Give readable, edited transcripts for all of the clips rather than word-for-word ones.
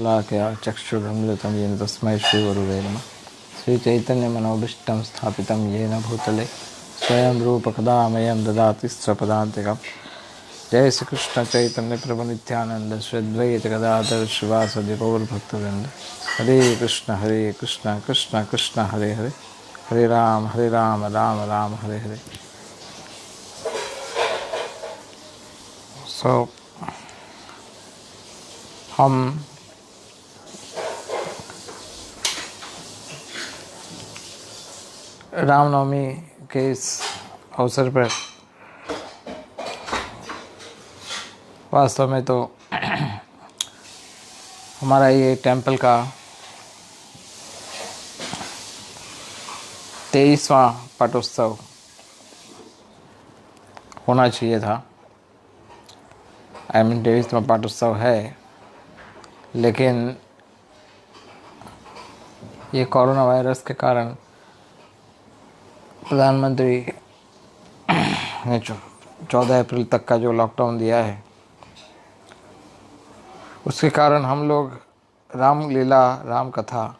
लाकया चक्षुरुन्मिलितं येन तस्मै श्रीगुरुवे नमः। श्रीचैतन्यमनोभीष्टं स्थापितं येन भूतले स्वयं रूपकदा मह्यं ददाति स्वपदान्तिकं। जय श्री कृष्ण चैतन्य प्रभु नित्यानंद श्री अद्वैत गदाधर शिवासदि गौरभक्तवृंद। हरे कृष्ण कृष्ण कृष्ण हरे हरे, हरे राम राम राम हरे हरे। हम रामनवमी के इस अवसर पर वास्तव में तो हमारा ये टेंपल का 23वां पाठोत्सव होना चाहिए था। 23वां पाठोत्सव है, लेकिन ये कोरोना वायरस के कारण प्रधानमंत्री ने 14 अप्रैल तक का जो लॉकडाउन दिया है, उसके कारण हम लोग रामलीला राम कथा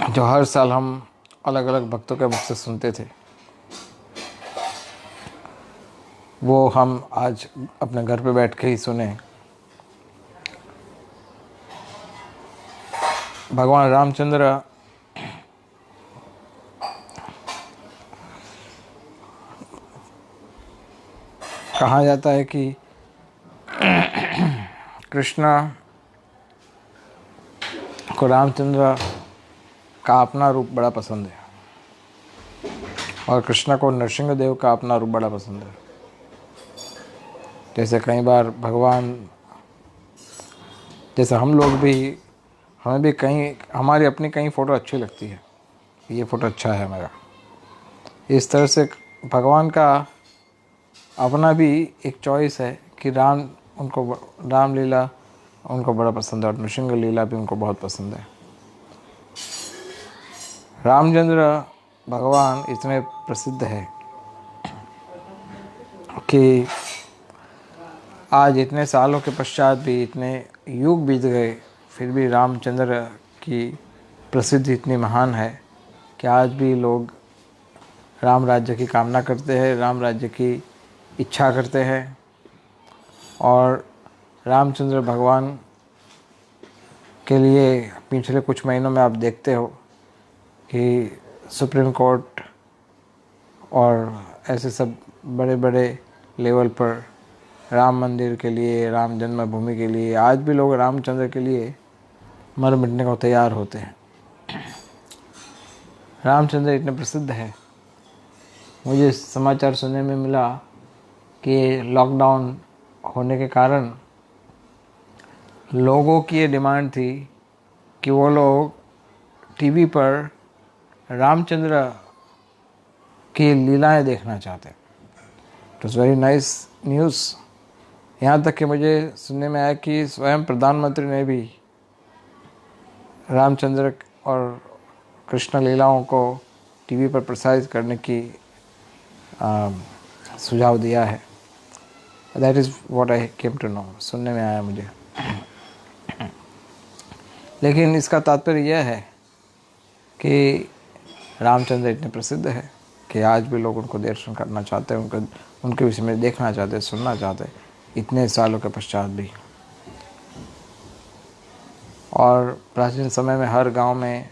जो हर साल हम अलग अलग भक्तों के मुख से सुनते थे, वो हम आज अपने घर पे बैठ के ही सुने। भगवान रामचंद्र कहा जाता है कि कृष्ण को रामचंद्र का अपना रूप बड़ा पसंद है और कृष्ण को नरसिंह देव का अपना रूप बड़ा पसंद है। जैसे कई बार भगवान, जैसे हम लोग भी, हमें भी कहीं हमारी अपनी कहीं फ़ोटो अच्छी लगती है, ये फ़ोटो अच्छा है मेरा। इस तरह से भगवान का अपना भी एक चॉइस है कि रामलीला उनको बड़ा पसंद है और नृसिंह लीला भी उनको बहुत पसंद है। रामचंद्र भगवान इतने प्रसिद्ध है कि आज इतने सालों के पश्चात भी, इतने युग बीत गए, फिर भी रामचंद्र की प्रसिद्धि इतनी महान है कि आज भी लोग राम राज्य की कामना करते हैं, राम राज्य की इच्छा करते हैं। और रामचंद्र भगवान के लिए पिछले कुछ महीनों में आप देखते हो कि सुप्रीम कोर्ट और ऐसे सब बड़े बड़े लेवल पर राम मंदिर के लिए, राम जन्मभूमि के लिए आज भी लोग रामचंद्र के लिए मर मिटने को तैयार होते हैं। रामचंद्र इतने प्रसिद्ध है। मुझे समाचार सुनने में मिला कि लॉकडाउन होने के कारण लोगों की ये डिमांड थी कि वो लोग टीवी पर रामचंद्र की लीलाएं देखना चाहते। It was very nice news. यहाँ तक कि मुझे सुनने में आया कि स्वयं प्रधानमंत्री ने भी रामचंद्र और कृष्ण लीलाओं को टीवी पर प्रसारित करने की सुझाव दिया है। That is what I came to know, सुनने में आया मुझे। लेकिन इसका तात्पर्य यह है कि रामचंद्र इतने प्रसिद्ध है कि आज भी लोग उनको दर्शन करना चाहते हैं, उनके विषय में देखना चाहते हैं, सुनना चाहते हैं, इतने सालों के पश्चात भी। और प्राचीन समय में हर गांव में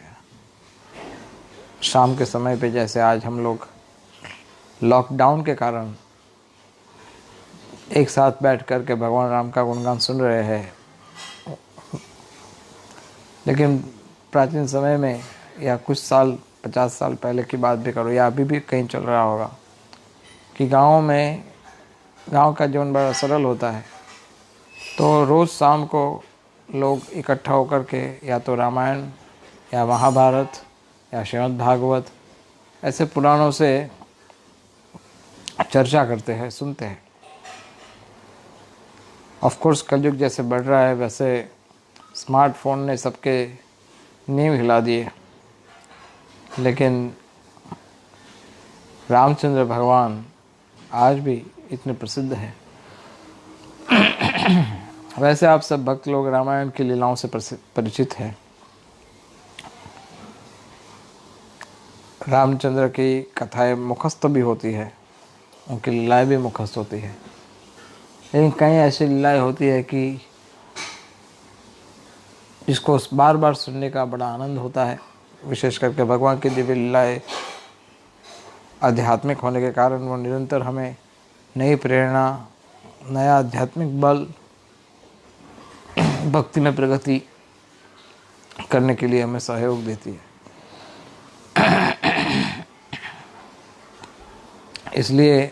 शाम के समय पे, जैसे आज हम लोग लॉकडाउन के कारण एक साथ बैठ कर के भगवान राम का गुणगान सुन रहे हैं, लेकिन प्राचीन समय में या कुछ साल 50 साल पहले की बात भी करो या अभी भी कहीं चल रहा होगा कि गांव का जीवन बड़ा सरल होता है। तो रोज़ शाम को लोग इकट्ठा होकर के या तो रामायण या महाभारत या श्रीमद् भागवत ऐसे पुराणों से चर्चा करते हैं, सुनते हैं। ऑफ कोर्स कलयुग जैसे बढ़ रहा है, वैसे स्मार्टफोन ने सबके नींव हिला दिए, लेकिन रामचंद्र भगवान आज भी इतने प्रसिद्ध हैं। वैसे आप सब भक्त लोग रामायण की लीलाओं से परिचित हैं। रामचंद्र की कथाएं मुखस्त भी होती है, उनकी लीलाएं भी मुखस्त होती है, लेकिन कई ऐसी लीलाएं होती है कि जिसको बार बार सुनने का बड़ा आनंद होता है। विशेष करके भगवान की दिव्य लीलाएं आध्यात्मिक होने के कारण वो निरंतर हमें नई प्रेरणा, नया आध्यात्मिक बल, भक्ति में प्रगति करने के लिए हमें सहयोग देती है। इसलिए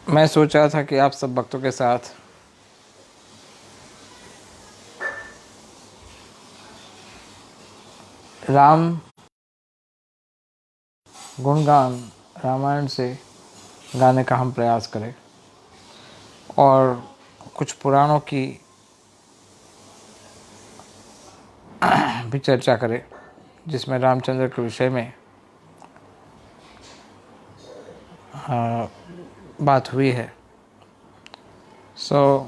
मैं सोच रहा था कि आप सब भक्तों के साथ राम गुणगान रामायण से गाने का हम प्रयास करें और कुछ पुराणों की भी चर्चा करें जिसमें रामचंद्र के विषय में बात हुई है। सो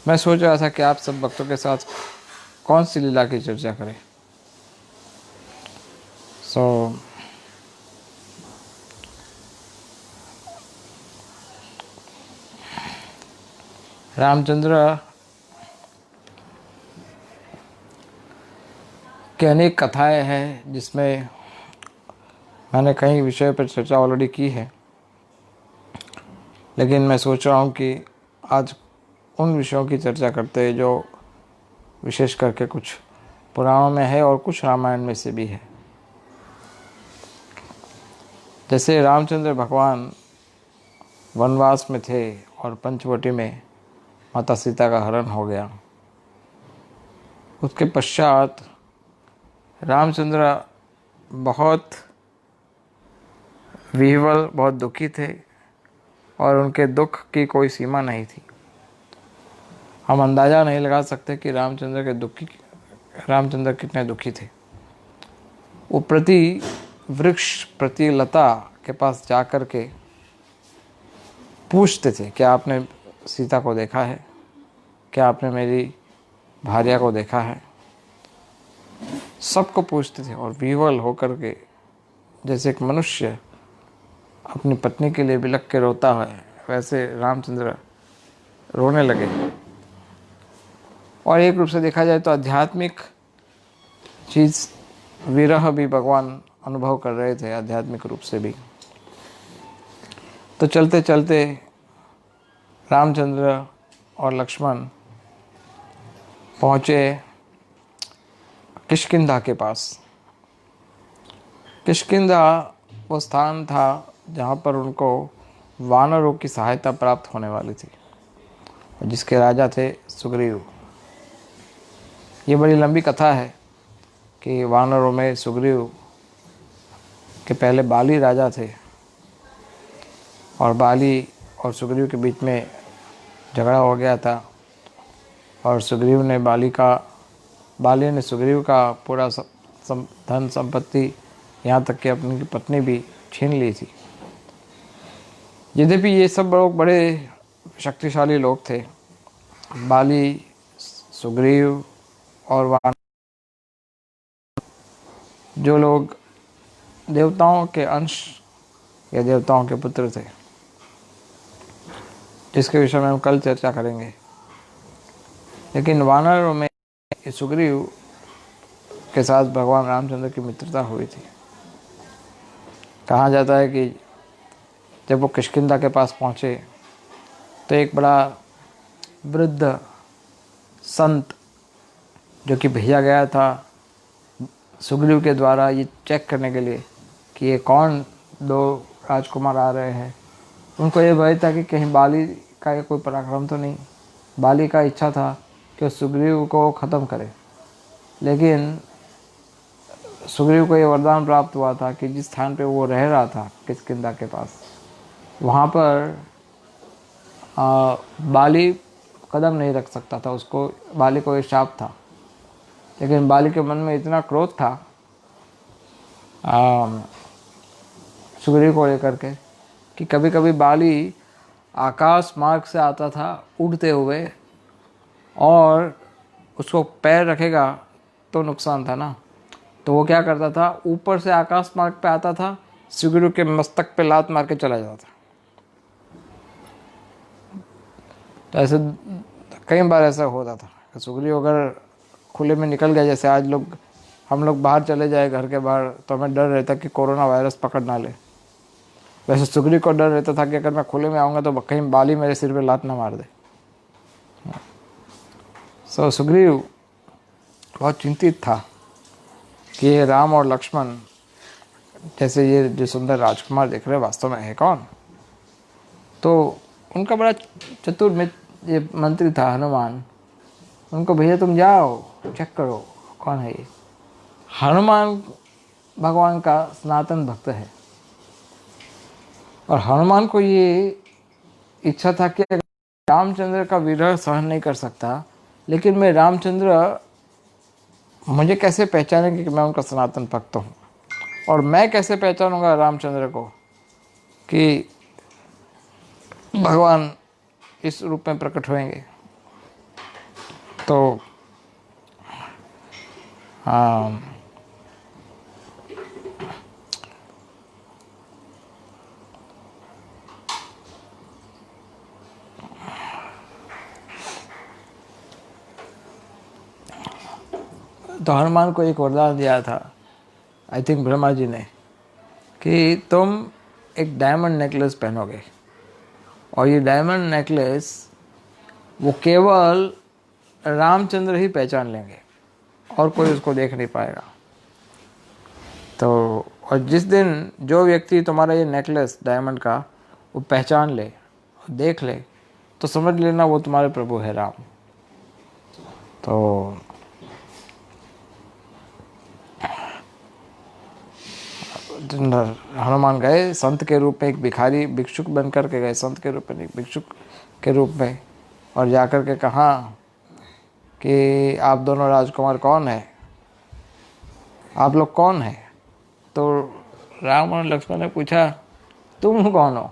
मैं सोच रहा था कि आप सब भक्तों के साथ कौन सी लीला की चर्चा करें। रामचंद्र की अनेक कथाएं हैं जिसमें मैंने कई विषय पर चर्चा ऑलरेडी की है, लेकिन मैं सोच रहा हूँ कि आज उन विषयों की चर्चा करते हैं जो विशेष करके कुछ पुराणों में है और कुछ रामायण में से भी है। जैसे रामचंद्र भगवान वनवास में थे और पंचवटी में माता सीता का हरण हो गया। उसके पश्चात रामचंद्र बहुत विह्वल, बहुत दुखी थे और उनके दुख की कोई सीमा नहीं थी। हम अंदाज़ा नहीं लगा सकते कि रामचंद्र कितने दुखी थे। वो प्रति वृक्ष, प्रति लता के पास जा कर के पूछते थे, क्या आपने सीता को देखा है? क्या आपने मेरी भार्या को देखा है? सबको पूछते थे और विह्वल होकर के, जैसे एक मनुष्य अपनी पत्नी के लिए बिलख के रोता है, वैसे रामचंद्र रोने लगे। और एक रूप से देखा जाए तो आध्यात्मिक चीज़ विरह भी भगवान अनुभव कर रहे थे, आध्यात्मिक रूप से भी। तो चलते चलते रामचंद्र और लक्ष्मण पहुँचे किष्किंधा के पास। किष्किंधा वो स्थान था जहाँ पर उनको वानरों की सहायता प्राप्त होने वाली थी, जिसके राजा थे सुग्रीव। ये बड़ी लंबी कथा है कि वानरों में सुग्रीव के पहले बाली राजा थे और बाली और सुग्रीव के बीच में झगड़ा हो गया था और बाली ने सुग्रीव का पूरा धन संपत्ति, यहाँ तक कि अपनी पत्नी भी छीन ली थी। यद्यपि ये सब लोग बड़े शक्तिशाली लोग थे, बाली, सुग्रीव और वानर, जो लोग देवताओं के अंश या देवताओं के पुत्र थे, जिसके विषय में हम कल चर्चा करेंगे। लेकिन वानरों में सुग्रीव के साथ भगवान रामचंद्र की मित्रता हुई थी। कहा जाता है कि जब वो किष्किंधा के पास पहुँचे तो एक बड़ा वृद्ध संत जो कि भेजा गया था सुग्रीव के द्वारा ये चेक करने के लिए कि ये कौन दो राजकुमार आ रहे हैं, उनको ये भय था कि कहीं बाली का ये कोई पराक्रम तो नहीं। बाली का इच्छा था कि सुग्रीव को ख़त्म करे, लेकिन सुग्रीव को ये वरदान प्राप्त हुआ था कि जिस स्थान पे वो रह रहा था किष्किंधा के पास, वहाँ पर बाली कदम नहीं रख सकता था। उसको बाली को ये शाप था, लेकिन बाली के मन में इतना क्रोध था सुग्रीव को लेकर के कि कभी कभी बाली आकाश मार्ग से आता था उड़ते हुए, और उसको पैर रखेगा तो नुकसान था ना, तो वो क्या करता था, ऊपर से आकाश मार्ग पे आता था, सुग्रीव के मस्तक पे लात मार के चला जाता था। तो ऐसे कई बार ऐसा होता था कि सुग्रीव अगर खुले में निकल गया, जैसे आज हम लोग बाहर चले जाए घर के बाहर, तो हमें डर रहता कि कोरोना वायरस पकड़ ना ले। वैसे सुग्रीव को डर रहता था कि अगर मैं खुले में आऊँगा तो कहीं बाली मेरे सिर पे लात ना मार दे। सो सुग्रीव बहुत चिंतित था कि ये राम और लक्ष्मण जैसे ये जो सुंदर राजकुमार दिख रहे वास्तव में है कौन। तो उनका बड़ा चतुर ये मंत्री था हनुमान, उनको भैया तुम जाओ चेक करो कौन है ये। हनुमान भगवान का सनातन भक्त है, और हनुमान को ये इच्छा था कि रामचंद्र का विरह सहन नहीं कर सकता, लेकिन मैं रामचंद्र मुझे कैसे पहचानेंगे कि मैं उनका सनातन भक्त हूँ, और मैं कैसे पहचानूंगा रामचंद्र को कि भगवान इस रूप में प्रकट होंगे। तो हनुमान को एक वरदान दिया था, आई थिंक ब्रह्मा जी ने, कि तुम एक डायमंड नेकलेस पहनोगे, और ये डायमंड नेकलेस वो केवल रामचंद्र ही पहचान लेंगे और कोई उसको देख नहीं पाएगा। तो और जिस दिन जो व्यक्ति तुम्हारा ये नेकलेस डायमंड का वो पहचान ले और देख ले, तो समझ लेना वो तुम्हारे प्रभु है राम। तो हनुमान गए संत के रूप में, एक भिखारी भिक्षुक बन कर के गए संत के रूप में, एक भिक्षुक के रूप में, और जाकर के कहा कि आप दोनों राजकुमार कौन है, आप लोग कौन हैं। तो राम और लक्ष्मण ने पूछा तुम कौन हो।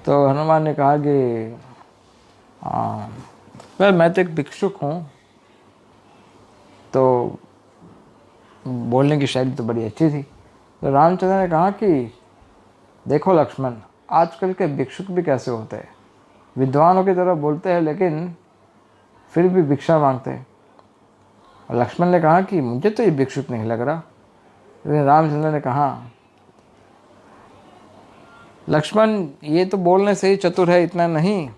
तो हनुमान ने कहा कि मैं तो एक भिक्षुक हूँ। तो बोलने की शैली तो बड़ी अच्छी थी। तो रामचंद्र ने कहा कि देखो लक्ष्मण, आजकल के भिक्षुक भी कैसे होते हैं, विद्वानों की तरह बोलते हैं लेकिन फिर भी भिक्षा मांगते हैं। और लक्ष्मण ने कहा कि मुझे तो ये भिक्षुक नहीं लग रहा। लेकिन रामचंद्र ने कहा लक्ष्मण ये तो बोलने से ही चतुर है, इतना नहीं,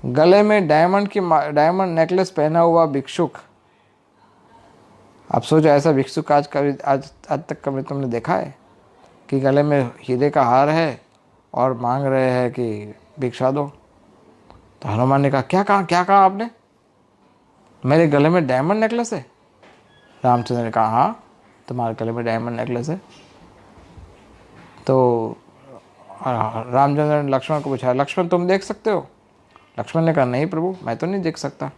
गले में डायमंड नेकलेस पहना हुआ भिक्षुक, आप सोचो ऐसा भिक्षुक आज तक कभी तुमने देखा है कि गले में हीरे का हार है और मांग रहे हैं कि भिक्षा दो। तो हनुमान ने कहा क्या कहा आपने, मेरे गले में डायमंड नेकलेस है। रामचंद्र ने कहा हाँ तुम्हारे गले में डायमंड नेकलेस है। तो रामचंद्र ने लक्ष्मण को पूछा लक्ष्मण तुम देख सकते हो। लक्ष्मण ने कहा नहीं प्रभु मैं तो नहीं देख सकता।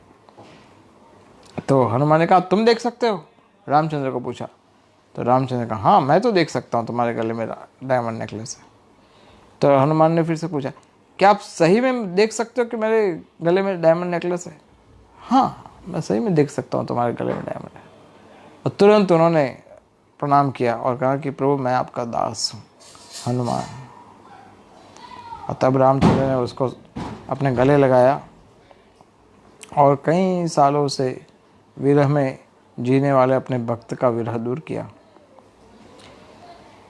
तो हनुमान ने कहा तुम देख सकते हो, रामचंद्र को पूछा। तो रामचंद्र ने कहा हाँ मैं तो देख सकता हूँ तुम्हारे गले में डायमंड नेकलेस है। तो हनुमान ने फिर से पूछा क्या आप सही में देख सकते हो कि मेरे गले में डायमंड नेकलेस है। हाँ मैं सही में देख सकता हूँ तुम्हारे गले में डायमंड है। और तुरंत उन्होंने प्रणाम किया और कहा कि प्रभु मैं आपका दास हूँ हनुमान। और तब रामचंद्र ने उसको अपने गले लगाया और कई सालों से विरह में जीने वाले अपने भक्त का विरह दूर किया।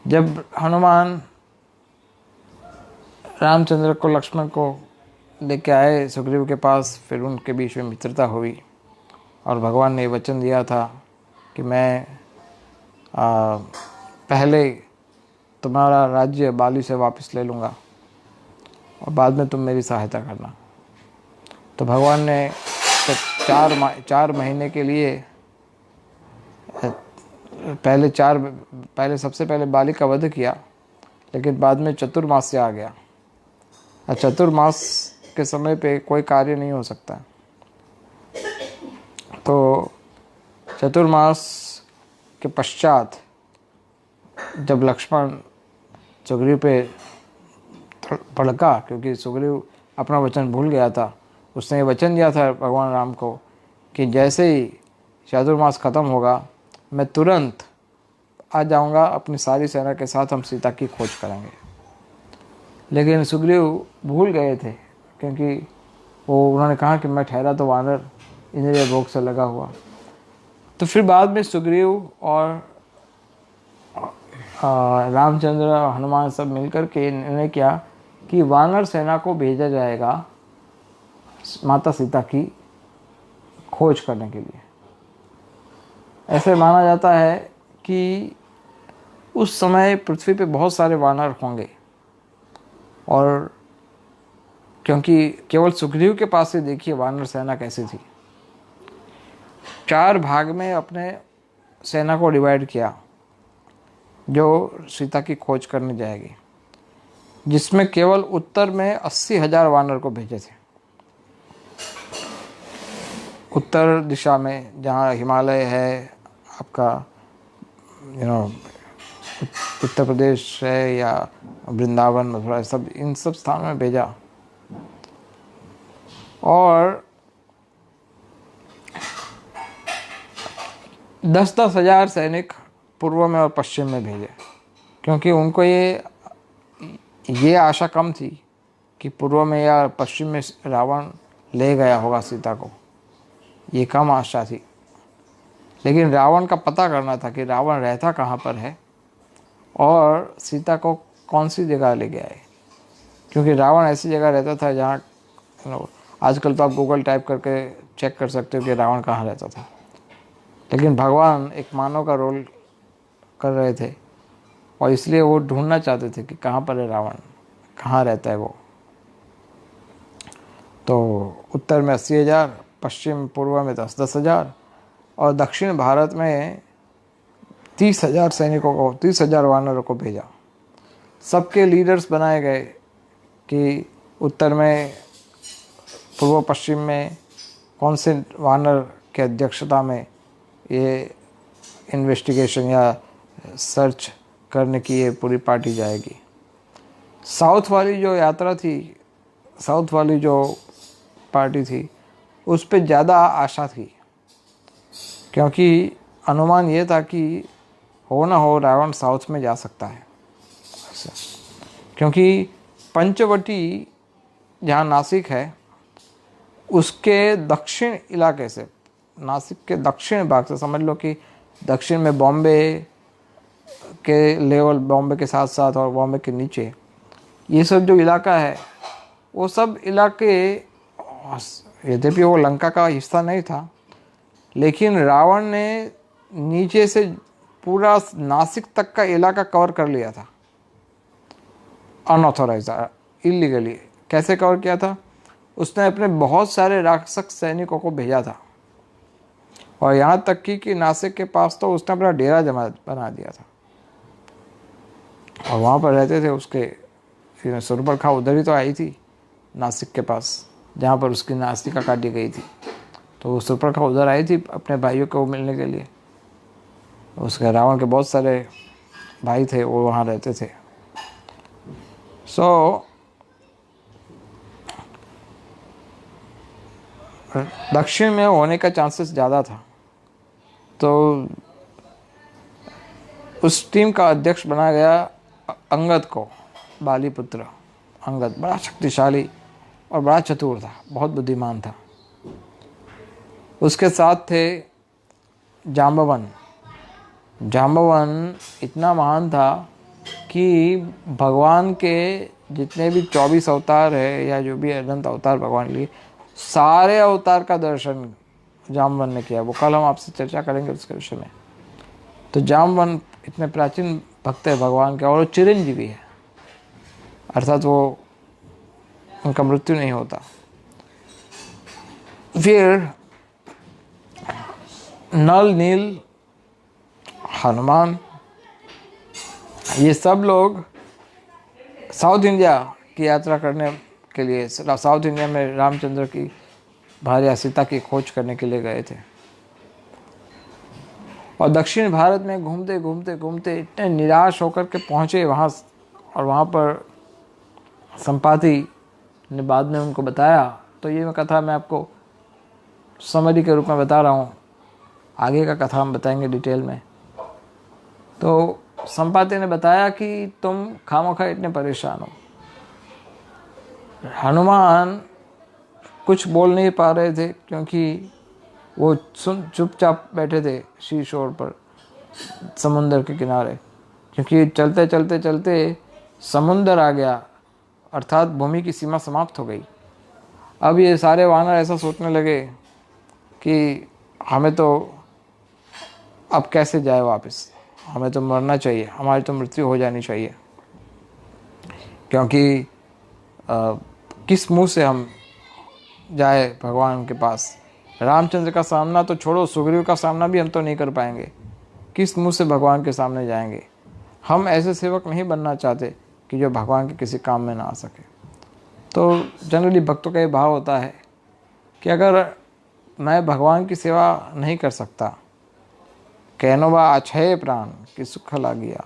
जब हनुमान रामचंद्र को लक्ष्मण को लेके आए सुग्रीव के पास, फिर उनके बीच में मित्रता हुई और भगवान ने वचन दिया था कि मैं पहले तुम्हारा राज्य बाली से वापस ले लूँगा और बाद में तुम मेरी सहायता करना। तो भगवान ने तो 4 महीने के लिए पहले सबसे पहले बाली का वध किया, लेकिन बाद में चतुर्मास्य आ गया। और चतुर्मास के समय पे कोई कार्य नहीं हो सकता। तो चतुर्मास के पश्चात जब लक्ष्मण सुग्रीव पे भड़का, क्योंकि सुग्रीव अपना वचन भूल गया था, उसने वचन दिया था भगवान राम को कि जैसे ही चातुर्मास खत्म होगा मैं तुरंत आ जाऊंगा अपनी सारी सेना के साथ, हम सीता की खोज करेंगे। लेकिन सुग्रीव भूल गए थे, क्योंकि उन्होंने कहा कि मैं ठहरा तो वानर इंद्रिय भोग से लगा हुआ। तो फिर बाद में सुग्रीव और रामचंद्र हनुमान सब मिलकर के निर्णय किया कि वानर सेना को भेजा जाएगा माता सीता की खोज करने के लिए। ऐसे माना जाता है कि उस समय पृथ्वी पे बहुत सारे वानर होंगे, और क्योंकि केवल सुग्रीव के पास से देखिए वानर सेना कैसी थी। 4 भाग में अपने सेना को डिवाइड किया जो सीता की खोज करने जाएगी, जिसमें केवल उत्तर में 80,000 वानर को भेजे थे। उत्तर दिशा में जहाँ हिमालय है आपका, उत्तर प्रदेश है या वृंदावन मथुरा, सब इन सब स्थानों में भेजा। और 10-10 हजार सैनिक पूर्व में और पश्चिम में भेजे, क्योंकि उनको ये आशा कम थी कि पूर्व में या पश्चिम में रावण ले गया होगा सीता को, ये कम आशा थी। लेकिन रावण का पता करना था कि रावण रहता कहाँ पर है और सीता को कौन सी जगह ले गया है, क्योंकि रावण ऐसी जगह रहता था जहाँ आजकल तो आप गूगल टाइप करके चेक कर सकते हो कि रावण कहाँ रहता था। लेकिन भगवान एक मानव का रोल कर रहे थे और इसलिए वो ढूंढना चाहते थे कि कहाँ पर है रावण, कहाँ रहता है वो। तो उत्तर में 80,000, पश्चिम पूर्व में 10-10 हजार और दक्षिण भारत में 30,000 सैनिकों को, 30,000 वानरों को भेजा। सबके लीडर्स बनाए गए कि उत्तर में, पूर्व पश्चिम में कौन से वानर के अध्यक्षता में ये इन्वेस्टिगेशन या सर्च करने की ये पूरी पार्टी जाएगी। साउथ वाली जो यात्रा थी, साउथ वाली जो पार्टी थी, उस पर ज़्यादा आशा थी, क्योंकि अनुमान ये था कि हो ना हो रावण साउथ में जा सकता है। क्योंकि पंचवटी जहाँ नासिक है उसके दक्षिण इलाके से, नासिक के दक्षिण भाग से, समझ लो कि दक्षिण में बॉम्बे के लेवल, बॉम्बे के साथ साथ और बॉम्बे के नीचे, ये सब जो इलाका है वो सब इलाके, यद्यपि वो लंका का हिस्सा नहीं था, लेकिन रावण ने नीचे से पूरा नासिक तक का इलाका कवर कर लिया था अनऑथोराइज, इलीगली। कैसे कवर किया था? उसने अपने बहुत सारे राक्षस सैनिकों को भेजा था, और यहाँ तक कि नासिक के पास तो उसने अपना डेरा बना दिया था और वहाँ पर रहते थे उसके। शूर्पणखा उधर ही तो आई थी नासिक के पास, जहाँ पर उसकी नासिका काटी गई थी। तो शूर्पणखा उधर आई थी अपने भाइयों को मिलने के लिए। उसके रावण के बहुत सारे भाई थे, वो वहाँ रहते थे। दक्षिण में होने का चांसेस ज़्यादा था। तो उस टीम का अध्यक्ष बनाया गया अंगद को, बाली पुत्र अंगद। बड़ा शक्तिशाली और बड़ा चतुर था, बहुत बुद्धिमान था। उसके साथ थे जाम्बवन। जाम्बवन इतना महान था कि भगवान के जितने भी 24 अवतार है या जो भी अनंत अवतार भगवान लिए, सारे अवतार का दर्शन जामवन ने किया। वो कल हम आपसे चर्चा करेंगे उसके विषय में। तो जामवन इतने प्राचीन भक्त है भगवान के, और वो चिरंजीवी है, अर्थात वो उनका मृत्यु नहीं होता। फिर नल, नील, हनुमान, ये सब लोग साउथ इंडिया की यात्रा करने के लिए, साउथ इंडिया में रामचंद्र की भार्या सीता की खोज करने के लिए गए थे। और दक्षिण भारत में घूमते घूमते घूमते इतने निराश होकर के पहुँचे वहाँ, और वहाँ पर संपाति ने बाद में उनको बताया। तो ये कथा मैं आपको समरी के रूप में बता रहा हूँ, आगे का कथा हम बताएंगे डिटेल में। तो संपाति ने बताया कि तुम खामोखा इतने परेशान हो। हनुमान कुछ बोल नहीं पा रहे थे क्योंकि वो चुपचाप बैठे थे शीशोर पर समुंदर के किनारे, क्योंकि चलते चलते चलते समुंदर आ गया, अर्थात भूमि की सीमा समाप्त हो गई। अब ये सारे वानर ऐसा सोचने लगे कि हमें तो अब कैसे जाए वापस, हमें तो मरना चाहिए, हमारी तो मृत्यु हो जानी चाहिए, क्योंकि किस मुंह से हम जाए भगवान के पास। रामचंद्र का सामना तो छोड़ो, सुग्रीव का सामना भी हम तो नहीं कर पाएंगे, किस मुंह से भगवान के सामने जाएंगे। हम ऐसे सेवक नहीं बनना चाहते कि जो भगवान के किसी काम में ना आ सके। तो जनरली भक्तों का ये भाव होता है कि अगर मैं भगवान की सेवा नहीं कर सकता, कहनोबा अछय प्राण कि सुख लागिया,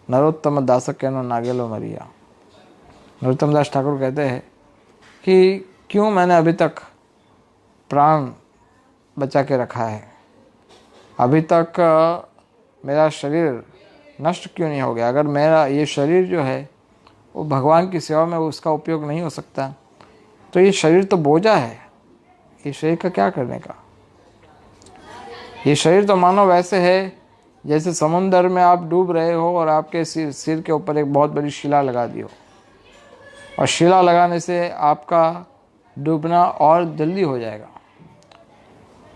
नरोत्तम दास कहनो नागेलो मरिया। नरोत्तम दास ठाकुर कहते हैं कि क्यों मैंने अभी तक प्राण बचा के रखा है, अभी तक मेरा शरीर नष्ट क्यों नहीं हो गया। अगर मेरा ये शरीर जो है वो भगवान की सेवा में उसका उपयोग नहीं हो सकता, तो ये शरीर तो बोझा है, ये शरीर का क्या करने का। ये शरीर तो मानो वैसे है जैसे समुंदर में आप डूब रहे हो और आपके सिर के ऊपर एक बहुत बड़ी शिला लगा दी हो, और शिला लगाने से आपका डूबना और जल्दी हो जाएगा।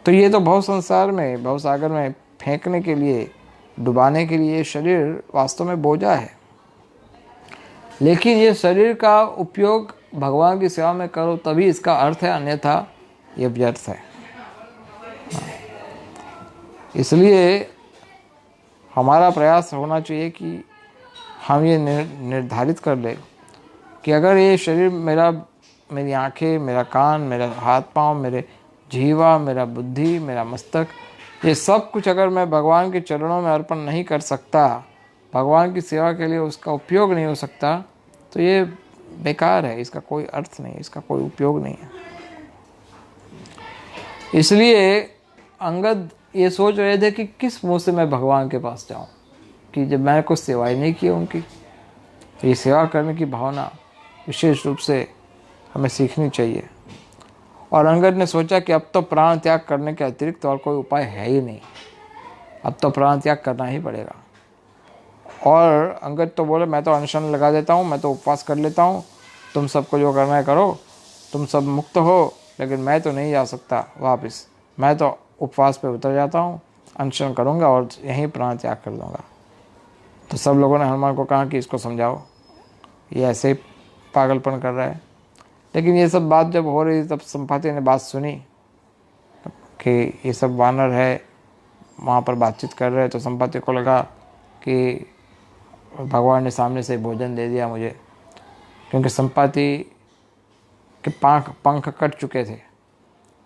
तो ये तो भव संसार में, भव सागर में फेंकने के लिए, डुबाने के लिए शरीर वास्तव में बोझा है। लेकिन ये शरीर का उपयोग भगवान की सेवा में करो तभी इसका अर्थ है, अन्यथा ये व्यर्थ है। इसलिए हमारा प्रयास होना चाहिए कि हम ये निर्धारित कर ले कि अगर ये शरीर मेरा, मेरी आंखें, मेरा कान, मेरा हाथ पांव, मेरे जीवा, मेरा बुद्धि, मेरा मस्तक, ये सब कुछ अगर मैं भगवान के चरणों में अर्पण नहीं कर सकता, भगवान की सेवा के लिए उसका उपयोग नहीं हो सकता, तो ये बेकार है, इसका कोई अर्थ नहीं, इसका कोई उपयोग नहीं है। इसलिए अंगद ये सोच रहे थे कि किस मुंह से मैं भगवान के पास जाऊं, कि जब मैंने कुछ सेवाएं नहीं की उनकी। ये सेवा करने की भावना विशेष रूप से हमें सीखनी चाहिए। और अंगद ने सोचा कि अब तो प्राण त्याग करने के अतिरिक्त और कोई उपाय है ही नहीं, अब तो प्राण त्याग करना ही पड़ेगा। और अंगद तो बोले मैं तो अनशन लगा देता हूँ, मैं तो उपवास कर लेता हूँ, तुम सबको जो करना है करो, तुम सब मुक्त हो, लेकिन मैं तो नहीं जा सकता वापस, मैं तो उपवास पे उतर जाता हूँ, अनशन करूँगा और यहीं प्राण त्याग कर दूँगा। तो सब लोगों ने हनुमान को कहा कि इसको समझाओ, ये ऐसे ही पागलपन कर रहा है। लेकिन ये सब बात जब हो रही तब संपाति ने बात सुनी कि ये सब वानर है वहाँ पर बातचीत कर रहे हैं। तो संपाति को लगा कि भगवान ने सामने से भोजन दे दिया मुझे, क्योंकि संपाति के पंख कट चुके थे,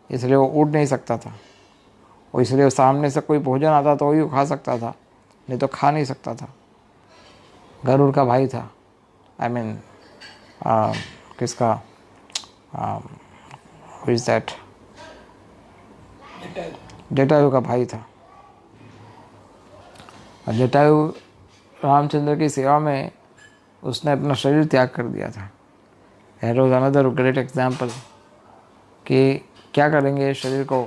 इसलिए वो उड़ नहीं सकता था, और इसलिए सामने से कोई भोजन आता तो वही खा सकता था, नहीं तो खा नहीं सकता था। गरुड़ का भाई था, आई मीन किसका, हु इज दैट, जटायु का भाई था। और जटायु रामचंद्र की सेवा में उसने अपना शरीर त्याग कर दिया था। That was another great example कि क्या करेंगे शरीर को,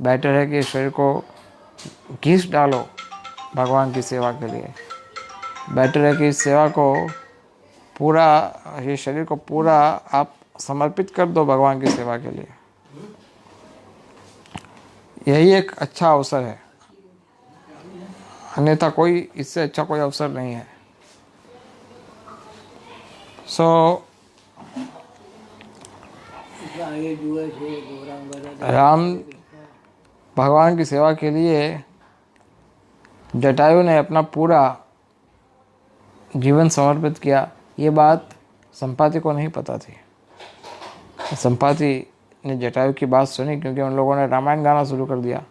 बेटर है कि शरीर को घिस डालो भगवान की सेवा के लिए। बेटर है कि इस सेवा को पूरा, ये शरीर को पूरा आप समर्पित कर दो भगवान की सेवा के लिए। यही एक अच्छा अवसर है, अन्यथा कोई इससे अच्छा कोई अवसर नहीं है। राम भगवान की सेवा के लिए जटायु ने अपना पूरा जीवन समर्पित किया। ये बात संपाति को नहीं पता थी। संपाति ने जटायु की बात सुनी क्योंकि उन लोगों ने रामायण गाना शुरू कर दिया।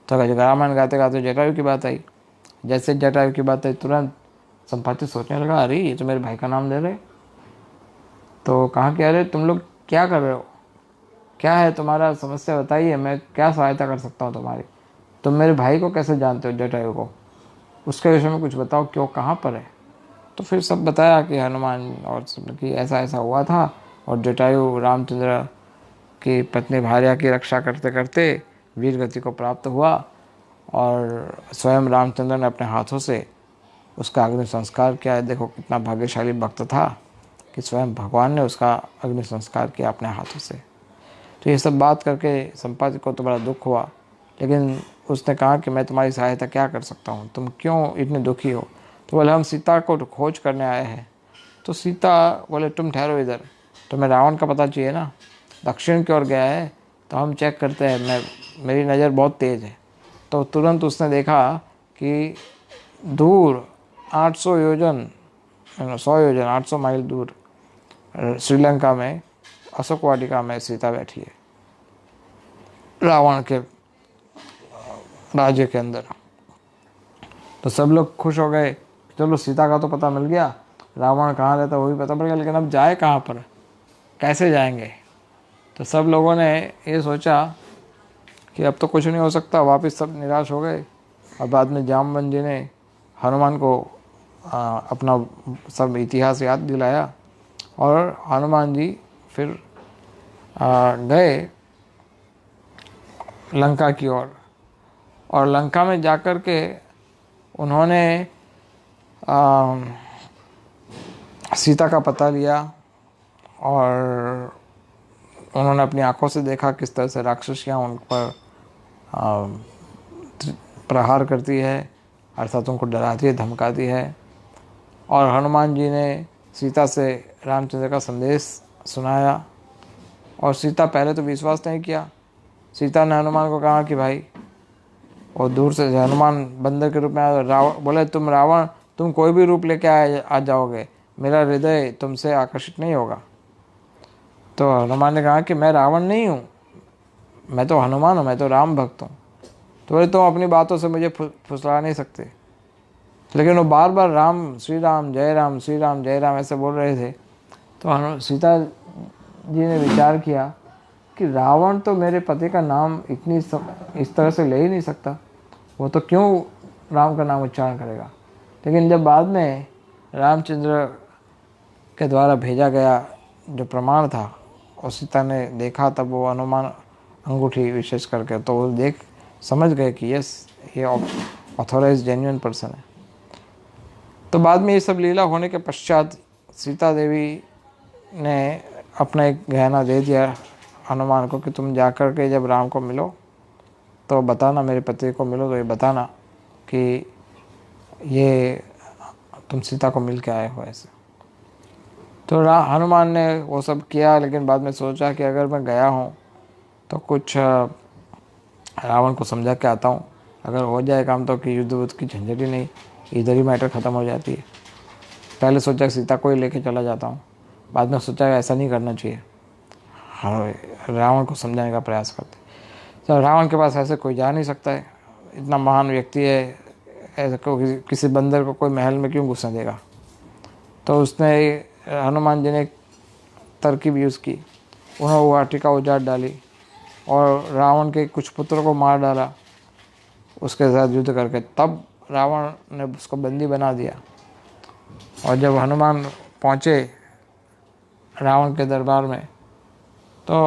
तो रामायण गाते गाते जटायु की बात आई। जैसे जटायु की बात आई तुरंत संपाति सोचने लगा, अरे ये तो मेरे भाई का नाम ले रहे। तो कहा कि अरे तुम लोग क्या कर रहे हो, क्या है तुम्हारा समस्या बताइए, मैं क्या सहायता कर सकता हूँ तुम्हारी। तुम मेरे भाई को कैसे जानते हो जटायु को, उसके विषय में कुछ बताओ, क्यों, कहाँ पर है। तो फिर सब बताया कि हनुमान और सब कि ऐसा ऐसा हुआ था और जटायु रामचंद्र की पत्नी भार्या की रक्षा करते करते वीर गति को प्राप्त हुआ और स्वयं रामचंद्र ने अपने हाथों से उसका अग्नि संस्कार किया है। देखो कितना भाग्यशाली भक्त था कि स्वयं भगवान ने उसका अग्नि संस्कार किया अपने हाथों से। तो ये सब बात करके संपाति को तो बड़ा दुख हुआ, लेकिन उसने कहा कि मैं तुम्हारी सहायता क्या कर सकता हूँ, तुम क्यों इतने दुखी हो। तो बोले हम सीता को खोज करने आए हैं। तो सीता बोले तुम ठहरो इधर, तुम्हें रावण का पता चाहिए ना, दक्षिण की ओर गया है, तो हम चेक करते हैं, मेरी नज़र बहुत तेज़ है। तो तुरंत उसने देखा कि दूर 800 योजन 100 योजन 800 माइल दूर श्रीलंका में अशोक वाटिका में सीता बैठी है, रावण के राज्य के अंदर। तो सब लोग खुश हो गए, चलो सीता का तो पता मिल गया, रावण कहाँ रहता वो भी पता पड़ गया, लेकिन अब जाए कहाँ पर, कैसे जाएंगे। तो सब लोगों ने ये सोचा कि अब तो कुछ नहीं हो सकता, वापस सब निराश हो गए। और बाद में जामवंत जी ने हनुमान को अपना सब इतिहास याद दिलाया और हनुमान जी फिर गए लंका की ओर। और लंका में जाकर के उन्होंने सीता का पता लिया और उन्होंने अपनी आंखों से देखा किस तरह से राक्षसियाँ उन पर प्रहार करती है, अर्थात उनको डराती है, धमकाती है। और हनुमान जी ने सीता से रामचंद्र का संदेश सुनाया और सीता पहले तो विश्वास नहीं किया। सीता ने हनुमान को कहा कि भाई, और दूर से हनुमान बंदर के रूप में आया, रावण बोले तुम रावण, तुम कोई भी रूप लेके आ जाओगे, मेरा हृदय तुमसे आकर्षित नहीं होगा। तो हनुमान ने कहा कि मैं रावण नहीं हूँ, मैं तो हनुमान हूँ, मैं तो राम भक्त हूँ। तो बोले तुम अपनी बातों से मुझे फुसला नहीं सकते। लेकिन वो बार बार राम श्री राम जय राम श्री राम जय राम ऐसे बोल रहे थे। तो सीता जी ने विचार किया कि रावण तो मेरे पति का नाम इस तरह से ले ही नहीं सकता, वो तो क्यों राम का नाम उच्चारण करेगा। लेकिन जब बाद में रामचंद्र के द्वारा भेजा गया जो प्रमाण था और सीता ने देखा, तब वो हनुमान अंगूठी विशेष करके तो वो देख समझ गए कि यस, ये ऑथोराइज जेन्युइन पर्सन है। तो बाद में ये सब लीला होने के पश्चात सीता देवी ने अपना एक गहना दे दिया हनुमान को कि तुम जाकर के जब राम को मिलो तो बताना, मेरे पति को मिलो तो ये बताना कि ये तुम सीता को मिल के आए हो ऐसे। तो हनुमान ने वो सब किया, लेकिन बाद में सोचा कि अगर मैं गया हूँ तो कुछ रावण को समझा के आता हूँ, अगर हो जाए काम तो कि युद्ध वुद्ध की झंझट ही नहीं, इधर ही मैटर ख़त्म हो जाती है। पहले सोचा कि सीता को ही लेके चला जाता हूँ, बाद में सोचा ऐसा नहीं करना चाहिए, हाँ रावण को समझाने का प्रयास करते। तो रावण के पास ऐसे कोई जा नहीं सकता है, इतना महान व्यक्ति है, ऐसे को किसी बंदर को कोई महल में क्यों घुसने देगा। तो उसने हनुमान जी ने तरकीब यूज़ की, उन्होंने वो वाटिका उजाड़ डाली और रावण के कुछ पुत्रों को मार डाला उसके साथ युद्ध करके। तब रावण ने उसको बंदी बना दिया। और जब हनुमान पहुँचे रावण के दरबार में तो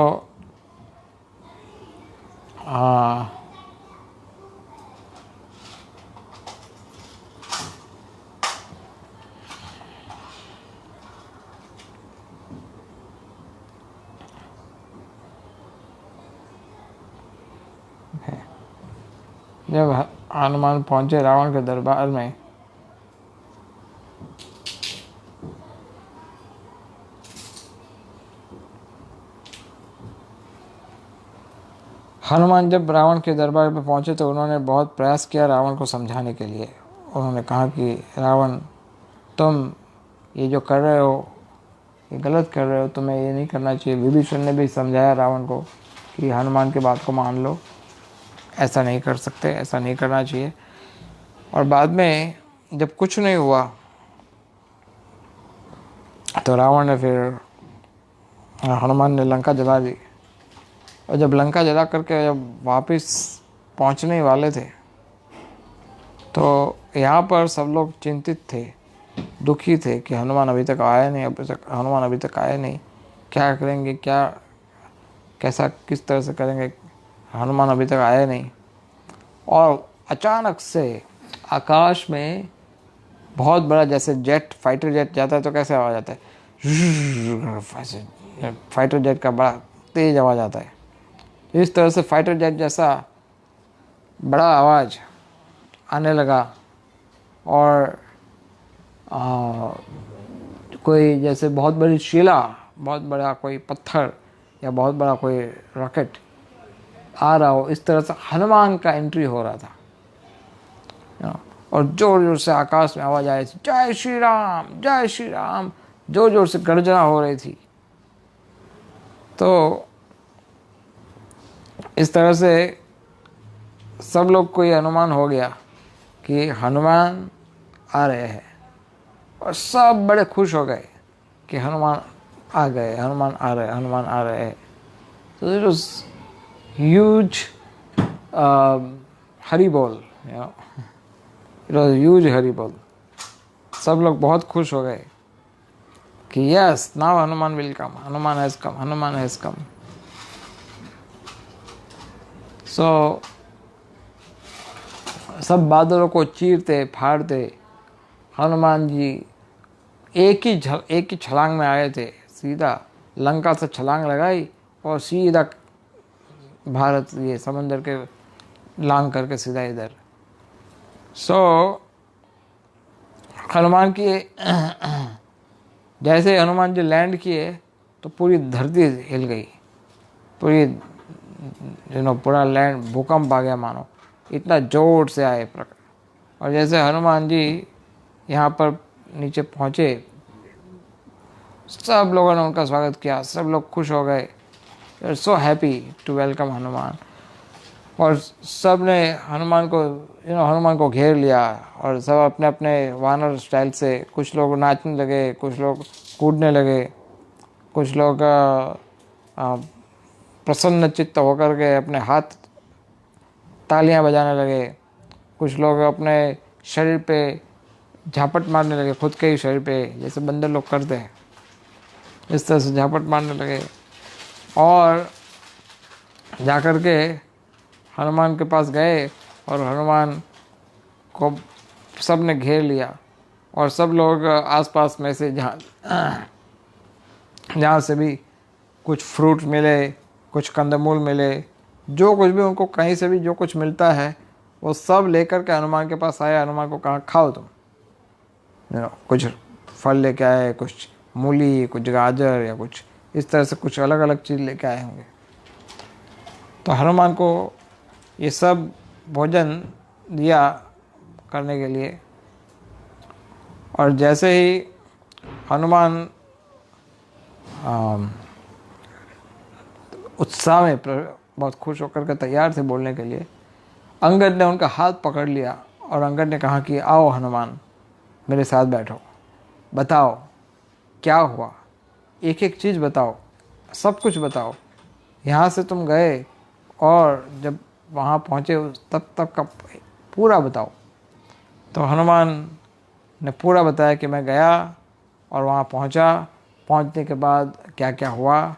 जब हनुमान पहुंचे रावण के दरबार में, हनुमान जब रावण के दरबार में पहुंचे तो उन्होंने बहुत प्रयास किया रावण को समझाने के लिए। उन्होंने कहा कि रावण, तुम ये जो कर रहे हो ये गलत कर रहे हो, तुम्हें ये नहीं करना चाहिए। विभीषण ने भी समझाया रावण को कि हनुमान की बात को मान लो, ऐसा नहीं कर सकते, ऐसा नहीं करना चाहिए। और बाद में जब कुछ नहीं हुआ तो रावण ने फिर, हनुमान ने लंका जला दी। और जब लंका जला करके जब वापस पहुंचने वाले थे तो यहाँ पर सब लोग चिंतित थे, दुखी थे कि हनुमान अभी तक आया नहीं, हनुमान अभी तक आया नहीं, क्या करेंगे, क्या कैसा किस तरह से करेंगे, हनुमान अभी तक आया नहीं। और अचानक से आकाश में बहुत बड़ा, जैसे जेट, फाइटर जेट जाता है तो कैसे आवाज़ आता है, फाइटर जेट का बड़ा तेज आवाज़ आता है। इस तरह से फाइटर जेट जैसा बड़ा आवाज़ आने लगा। और कोई जैसे बहुत बड़ी शिला, बहुत बड़ा कोई पत्थर या बहुत बड़ा कोई रॉकेट आ रहा हो, इस तरह से हनुमान का एंट्री हो रहा था। और जोर जोर से आकाश में आवाज़ आई थी, जय श्री राम, जय श्री राम, जोर जोर से गर्जना हो रही थी। तो इस तरह से सब लोग को ये अनुमान हो गया कि हनुमान आ रहे हैं। और सब बड़े खुश हो गए कि हनुमान आ गए, हनुमान आ रहे, हनुमान आ रहे हैं। तो इट वाज ह्यूज हरी बोल, इट वाज ह्यूज हरी बोल। सब लोग बहुत खुश हो गए कि yes, now Hanuman will come, Hanuman has come, Hanuman has come. So सब बादलों को चीरते फाड़ते हनुमान जी एक ही छलांग में आए थे, सीधा लंका से छलांग लगाई और सीधा भारत, ये समंदर के लांग करके सीधा इधर। सो हनुमान की जैसे हनुमान जी लैंड किए तो पूरी धरती हिल गई, पूरी पूरा लैंड, भूकंप आ गया मानो, इतना जोर से आए प्रकट। और जैसे हनुमान जी यहाँ पर नीचे पहुँचे, सब लोगों ने उनका स्वागत किया, सब लोग खुश हो गए, they are so happy to welcome Hanuman. और सब ने हनुमान को हनुमान को घेर लिया और सब अपने अपने वानर स्टाइल से, कुछ लोग नाचने लगे, कुछ लोग कूदने लगे, कुछ लोग प्रसन्न चित्त होकर के अपने हाथ तालियां बजाने लगे, कुछ लोग अपने शरीर पे झापट मारने लगे, खुद के ही शरीर पे, जैसे बंदर लोग करते हैं, इस तरह से झापट मारने लगे। और जाकर के हनुमान के पास गए और हनुमान को सब ने घेर लिया। और सब लोग आसपास में से जहाँ से भी कुछ फ्रूट मिले, कुछ कंदमूल मिले, जो कुछ भी उनको कहीं से भी जो कुछ मिलता है वो सब लेकर के हनुमान के पास आए। हनुमान को कहा, खाओ तुम, कुछ फल लेके आए, कुछ मूली, कुछ गाजर या कुछ इस तरह से कुछ अलग अलग चीज़ लेके आए होंगे। तो हनुमान को ये सब भोजन दिया करने के लिए। और जैसे ही हनुमान उत्साह में बहुत खुश होकर के तैयार थे बोलने के लिए, अंगद ने उनका हाथ पकड़ लिया और अंगद ने कहा कि आओ हनुमान, मेरे साथ बैठो, बताओ क्या हुआ, एक एक चीज़ बताओ, सब कुछ बताओ। यहाँ से तुम गए और जब वहाँ पहुँचे तब का पूरा बताओ। तो हनुमान ने पूरा बताया कि मैं गया और वहाँ पहुँचा, पहुँचने के बाद क्या क्या हुआ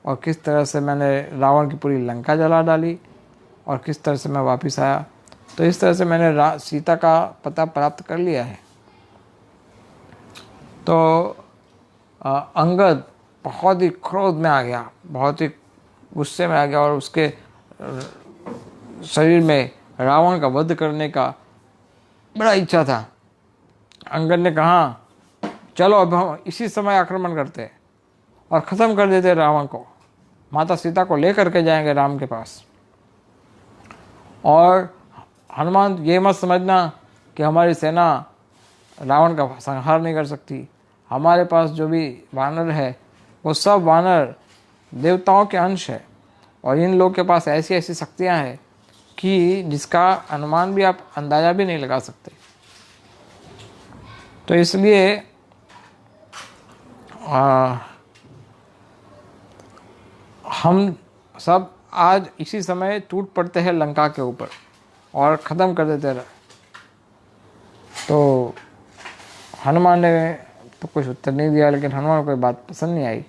और किस तरह से मैंने रावण की पूरी लंका जला डाली और किस तरह से मैं वापस आया। तो इस तरह से मैंने सीता का पता प्राप्त कर लिया है। तो अंगद बहुत ही क्रोध में आ गया, बहुत ही गुस्से में आ गया और उसके शरीर में रावण का वध करने का बड़ा इच्छा था। अंगद ने कहा चलो अब हम इसी समय आक्रमण करते हैं और ख़त्म कर देते रावण को, माता सीता को लेकर के जाएंगे राम के पास। और हनुमान ये मत समझना कि हमारी सेना रावण का संहार नहीं कर सकती। हमारे पास जो भी वानर है वो सब वानर देवताओं के अंश है, और इन लोगों के पास ऐसी ऐसी शक्तियां हैं कि जिसका अनुमान भी आप अंदाज़ा भी नहीं लगा सकते। तो इसलिए हम सब आज इसी समय टूट पड़ते हैं लंका के ऊपर और ख़त्म कर देते रहे। तो हनुमान ने तो कुछ उत्तर नहीं दिया, लेकिन हनुमान को कोई बात पसंद नहीं आई।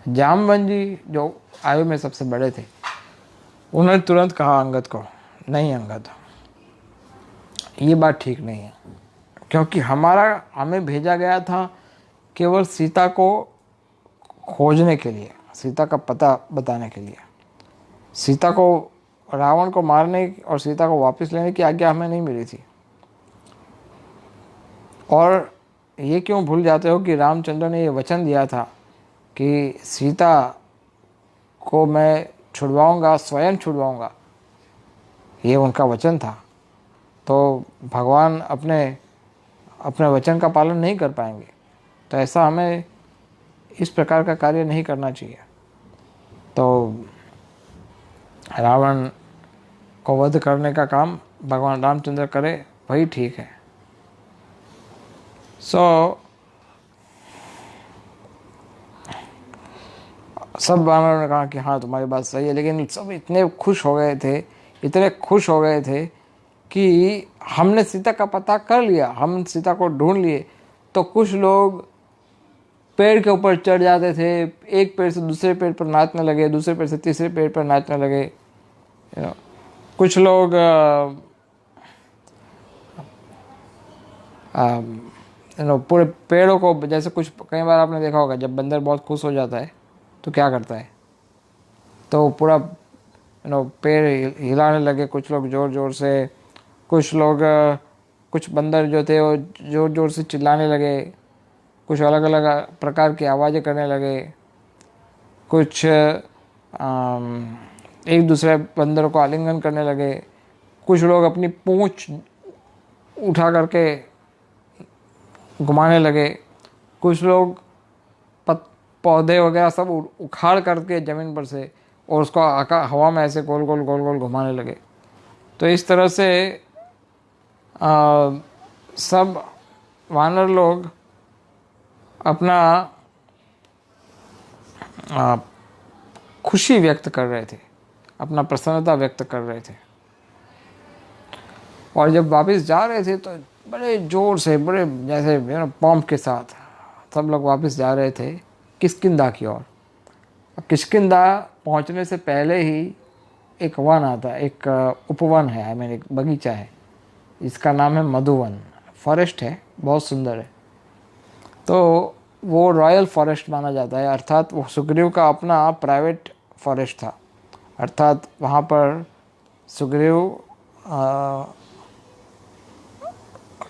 जामवंत जी जो आयु में सबसे बड़े थे, उन्होंने तुरंत कहा अंगद को, नहीं अंगद, ये बात ठीक नहीं है, क्योंकि हमें भेजा गया था केवल सीता को खोजने के लिए, सीता का पता बताने के लिए। सीता को, रावण को मारने और सीता को वापस लेने की आज्ञा हमें नहीं मिली थी। और ये क्यों भूल जाते हो कि रामचंद्र ने ये वचन दिया था कि सीता को मैं छुड़वाऊंगा, स्वयं छुड़वाऊंगा, ये उनका वचन था। तो भगवान अपने वचन का पालन नहीं कर पाएंगे, तो ऐसा हमें इस प्रकार का कार्य नहीं करना चाहिए। तो रावण को वध करने का काम भगवान रामचंद्र करे, वही ठीक है। सब वानरों ने कहा कि हाँ तुम्हारी बात सही है, लेकिन सब इतने खुश हो गए थे कि हमने सीता का पता कर लिया, हम सीता को ढूंढ लिए। तो कुछ लोग पेड़ के ऊपर चढ़ जाते थे, एक पेड़ से दूसरे पेड़ पर नाचने लगे, दूसरे पेड़ से तीसरे पेड़ पर नाचने लगे। कुछ लोग पूरे पेड़ों को, जैसे कुछ कई बार आपने देखा होगा जब बंदर बहुत खुश हो जाता है तो क्या करता है, तो पूरा पेड़ हिलाने लगे कुछ लोग जोर जोर से, कुछ बंदर जो थे वो जोर जोर से चिल्लाने लगे, कुछ अलग अलग प्रकार की आवाज़ें करने लगे, कुछ एक दूसरे बंदर को आलिंगन करने लगे, कुछ लोग अपनी पूंछ उठा करके घुमाने लगे, कुछ लोग पौधे वगैरह सब उखाड़ करके ज़मीन पर से और उसको हवा में ऐसे गोल गोल घुमाने लगे। तो इस तरह से सब वानर लोग अपना खुशी व्यक्त कर रहे थे, अपना प्रसन्नता व्यक्त कर रहे थे। और जब वापस जा रहे थे तो बड़े जोर से, बड़े जैसे पंप के साथ सब लोग वापस जा रहे थे किष्किंधा की ओर। किष्किंधा पहुंचने से पहले ही एक वन आता है, एक उपवन है, एक बगीचा है, इसका नाम है मधुवन। फॉरेस्ट है, बहुत सुंदर है। तो वो रॉयल फॉरेस्ट माना जाता है, अर्थात वो सुग्रीव का अपना प्राइवेट फॉरेस्ट था। अर्थात वहाँ पर सुग्रीव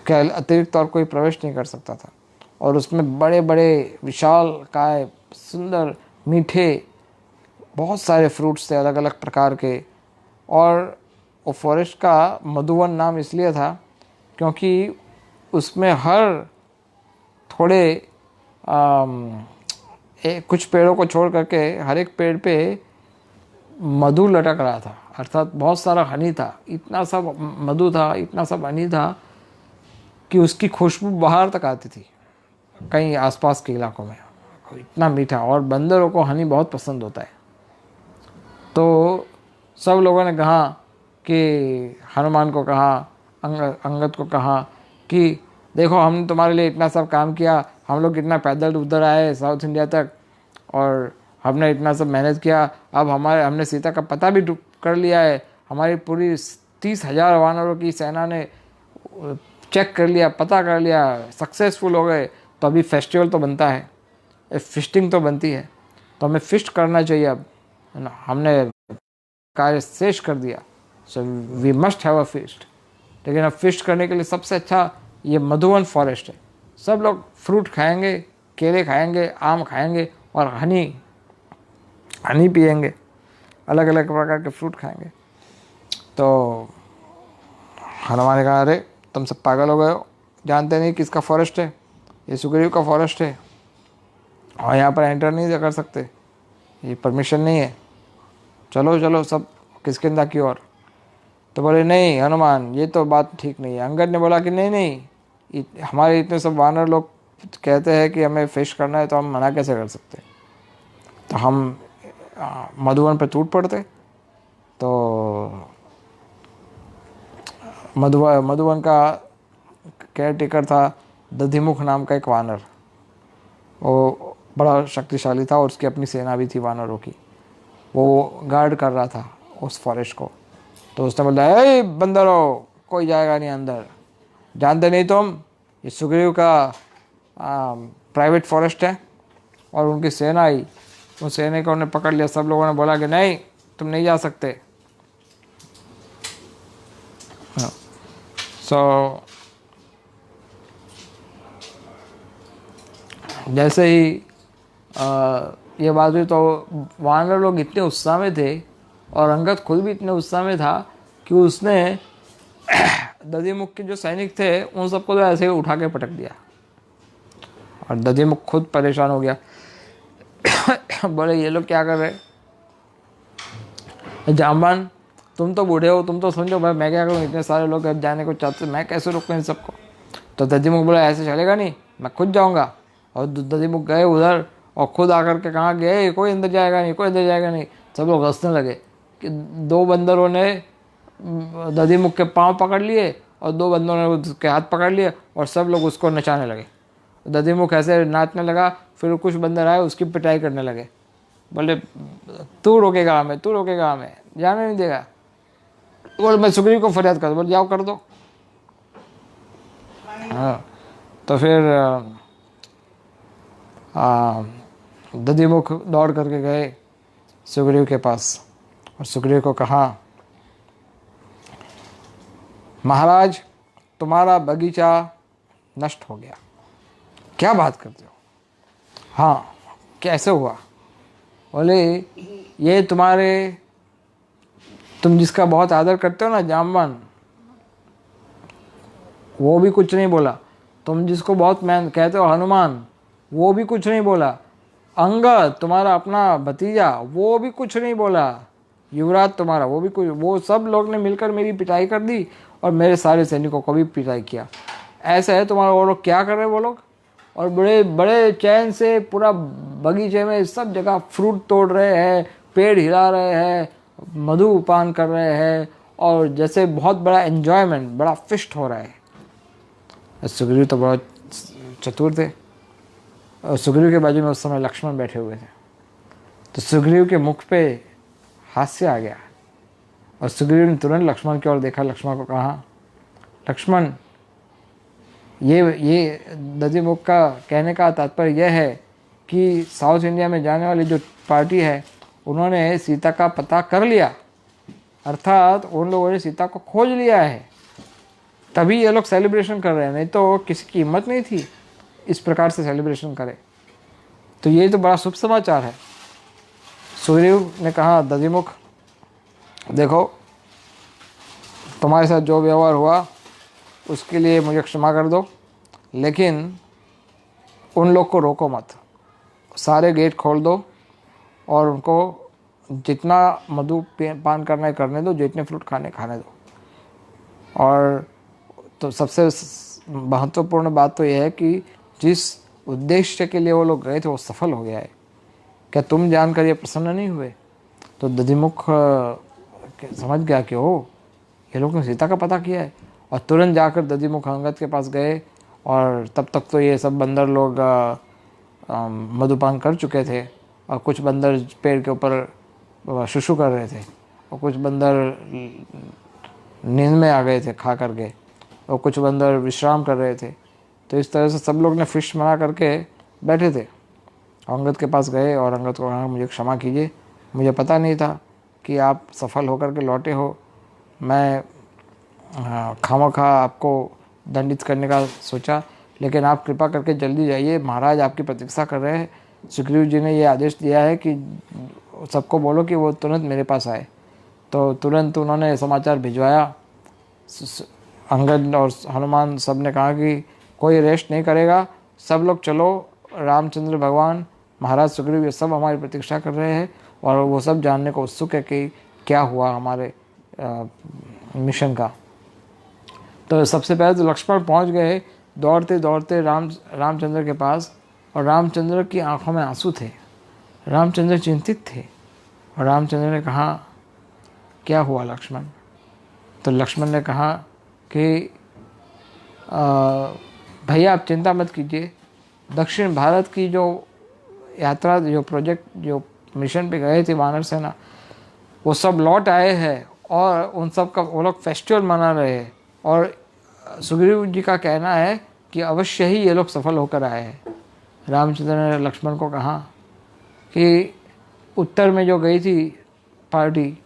के अतिरिक्त और कोई प्रवेश नहीं कर सकता था। और उसमें बड़े बड़े विशाल काय, सुंदर मीठे बहुत सारे फ्रूट्स थे अलग अलग प्रकार के। और वो फॉरेस्ट का मधुवन नाम इसलिए था क्योंकि उसमें हर थोड़े कुछ पेड़ों को छोड़ करके हर एक पेड़ पे मधु लटक रहा था, अर्थात बहुत सारा हनी था, इतना सब मधु था, इतना सब हनी था कि उसकी खुशबू बाहर तक आती थी कहीं आसपास के इलाकों में, इतना मीठा। और बंदरों को हनी बहुत पसंद होता है। तो सब लोगों ने कहा कि हनुमान को कहा, अंगद को कहा कि देखो हमने तुम्हारे लिए इतना सब काम किया, हम लोग कितना पैदल उधर आए साउथ इंडिया तक और हमने इतना सब मेहनत किया, अब हमने सीता का पता भी कर लिया है, हमारी पूरी 30,000 वानरों की सेना ने चेक कर लिया, पता कर लिया, सक्सेसफुल हो गए। तो अभी फेस्टिवल तो बनता है, फिस्टिंग तो बनती है, तो हमें फिस्ट करना चाहिए। अब हमने कार्य शेष कर दिया, so we must have a feast. लेकिन अब फीस्ट करने के लिए सबसे अच्छा ये मधुवन फॉरेस्ट है। सब लोग फ्रूट खाएंगे, केले खाएंगे, आम खाएंगे और हनी पिएंगे, अलग अलग प्रकार के फ्रूट खाएंगे। तो हनुमान ने कहा, अरे तुम सब पागल हो गए हो, जानते नहीं किसका फॉरेस्ट है, ये सुग्रीव का फॉरेस्ट है और यहाँ पर एंटर नहीं कर सकते, ये परमिशन नहीं है, चलो चलो सब किष्किंधा की ओर। तो बोले नहीं हनुमान, ये तो बात ठीक नहीं है। अंगद ने बोला कि नहीं नहीं, हमारे इतने सब वानर लोग कहते हैं कि हमें फिश करना है, तो हम मना कैसे कर सकते। तो हम मधुवन पर टूट पड़ते। तो मधुवन का केयर टेकर था दधिमुख नाम का एक वानर। वो बड़ा शक्तिशाली था और उसकी अपनी सेना भी थी वानरों की। वो गार्ड कर रहा था उस फॉरेस्ट को। तो उसने बोला, ए बंदरों, कोई जाएगा नहीं अंदर, जानते नहीं तुम, ये सुग्रीव का प्राइवेट फॉरेस्ट है। और उनकी सेना आई, उस सेना को उन्हें पकड़ लिया। सब लोगों ने बोला कि नहीं, तुम नहीं जा सकते। सो जैसे ही ये बात हुई तो वानर लोग इतने उत्साह में थे और अंगद खुद भी इतने उत्साह में था कि उसने दधिमुख के जो सैनिक थे उन सबको तो ऐसे ही उठा के पटक दिया। और दधिमुख खुद परेशान हो गया। बोले ये लोग क्या कर रहे, जामवान तुम तो बूढ़े हो, तुम तो समझो भाई मैं क्या करूँ, इतने सारे लोग अब जाने को चाहते, मैं कैसे रोकूँ इन सबको। तो दधिमुख बोला ऐसे चलेगा नहीं, मैं खुद जाऊँगा। और दधिमुख गए उधर और खुद आकर के कहाँ गए, कोई अंदर जाएगा नहीं, कोई अंदर जाएगा नहीं। सब लोग हंसने लगे कि दो बंदरों ने दधिमुख के पाँव पकड़ लिए और दो बंदरों ने उसके हाथ पकड़ लिए और सब लोग उसको नचाने लगे। दधिमुख ऐसे नाचने लगा, फिर कुछ बंदर आए उसकी पिटाई करने लगे। बोले तू रोकेगा हमें, तू रोकेगा हमें, जाने नहीं देगा। बोले मैं सुग्रीव को फरियाद कर, बोले जाओ कर दो। हाँ, तो फिर दधिमुख दौड़ करके गए सुग्रीव के पास और सुग्रीव को कहा, महाराज तुम्हारा बगीचा नष्ट हो गया। क्या बात करते हो? हाँ, कैसे हुआ? बोले ये तुम जिसका बहुत आदर करते हो ना, जामवान, वो भी कुछ नहीं बोला। तुम जिसको बहुत मैं कहते हो हनुमान, वो भी कुछ नहीं बोला। अंगद तुम्हारा अपना भतीजा, वो भी कुछ नहीं बोला। युवराज तुम्हारा, वो भी कुछ, वो सब लोग ने मिलकर मेरी पिटाई कर दी और मेरे सारे सैनिकों को भी पिटाई किया। ऐसा है तुम्हारा, वो लोग क्या कर रहे हैं वो लोग, और बड़े बड़े चैन से पूरा बगीचे में सब जगह फ्रूट तोड़ रहे हैं, पेड़ हिला रहे हैं, मधुपान कर रहे हैं और जैसे बहुत बड़ा एन्जॉयमेंट, बड़ा फिस्ट हो रहा है। सुग्रीव तो बहुत चतुर थे और सुग्रीव के बाजू में उस समय लक्ष्मण बैठे हुए थे। तो सुग्रीव के मुख पे हास्य आ गया और सुग्रीव ने तुरंत लक्ष्मण की ओर देखा। लक्ष्मण को कहा, लक्ष्मण ये दधिमुख का कहने का तात्पर्य यह है कि साउथ इंडिया में जाने वाली जो पार्टी है उन्होंने सीता का पता कर लिया, अर्थात उन लोगों ने सीता को खोज लिया है, तभी ये लोग सेलिब्रेशन कर रहे हैं, नहीं तो किसी की हिम्मत नहीं थी इस प्रकार से सेलिब्रेशन करे। तो ये तो बड़ा शुभ समाचार है। सुग्रीव ने कहा, दधिमुख देखो, तुम्हारे साथ जो व्यवहार हुआ उसके लिए मुझे क्षमा कर दो, लेकिन उन लोग को रोको मत, सारे गेट खोल दो और उनको जितना मधु पान करना है करने दो, जितने फ्रूट खाने दो। और तो सबसे महत्वपूर्ण बात तो यह है कि जिस उद्देश्य के लिए वो लोग गए थे वो सफल हो गया है। क्या तुम जानकर ये प्रसन्न नहीं हुए? तो दधिमुख समझ गया कि ओ, ये लोग ने सीता का पता किया है और तुरंत जाकर दधिमुख अंगद के पास गए। और तब तक तो ये सब बंदर लोग मधुपान कर चुके थे और कुछ बंदर पेड़ के ऊपर शुशु कर रहे थे और कुछ बंदर नींद में आ गए थे खा करके और कुछ बंदर विश्राम कर रहे थे। तो इस तरह से सब लोग ने फिश बना करके बैठे थे। अंगद के पास गए और अंगद को कहा, मुझे क्षमा कीजिए, मुझे पता नहीं था कि आप सफल होकर के लौटे हो, मैं खामखा आपको दंडित करने का सोचा, लेकिन आप कृपा करके जल्दी जाइए, महाराज आपकी प्रतीक्षा कर रहे हैं। सुग्रीव जी ने ये आदेश दिया है कि सबको बोलो कि वो तुरंत मेरे पास आए। तो तुरंत उन्होंने समाचार भिजवाया। अंगद और हनुमान सब ने कहा कि कोई रेस्ट नहीं करेगा, सब लोग चलो, रामचंद्र भगवान, महाराज सुग्रीव, ये सब हमारी प्रतीक्षा कर रहे हैं और वो सब जानने को उत्सुक है कि क्या हुआ हमारे मिशन का। तो सबसे पहले तो लक्ष्मण पहुंच गए दौड़ते दौड़ते रामचंद्र के पास, और रामचंद्र की आंखों में आंसू थे। रामचंद्र चिंतित थे और रामचंद्र ने कहा, क्या हुआ लक्ष्मण? तो लक्ष्मण ने कहा कि भैया आप चिंता मत कीजिए, दक्षिण भारत की जो यात्रा, जो प्रोजेक्ट, जो मिशन पे गए थे वानर सेना, वो सब लौट आए हैं और उन सब का वो लोग फेस्टिवल मना रहे हैं। और सुग्रीव जी का कहना है कि अवश्य ही ये लोग सफल होकर आए हैं। रामचंद्र ने लक्ष्मण को कहा कि उत्तर में जो गई थी पार्टी,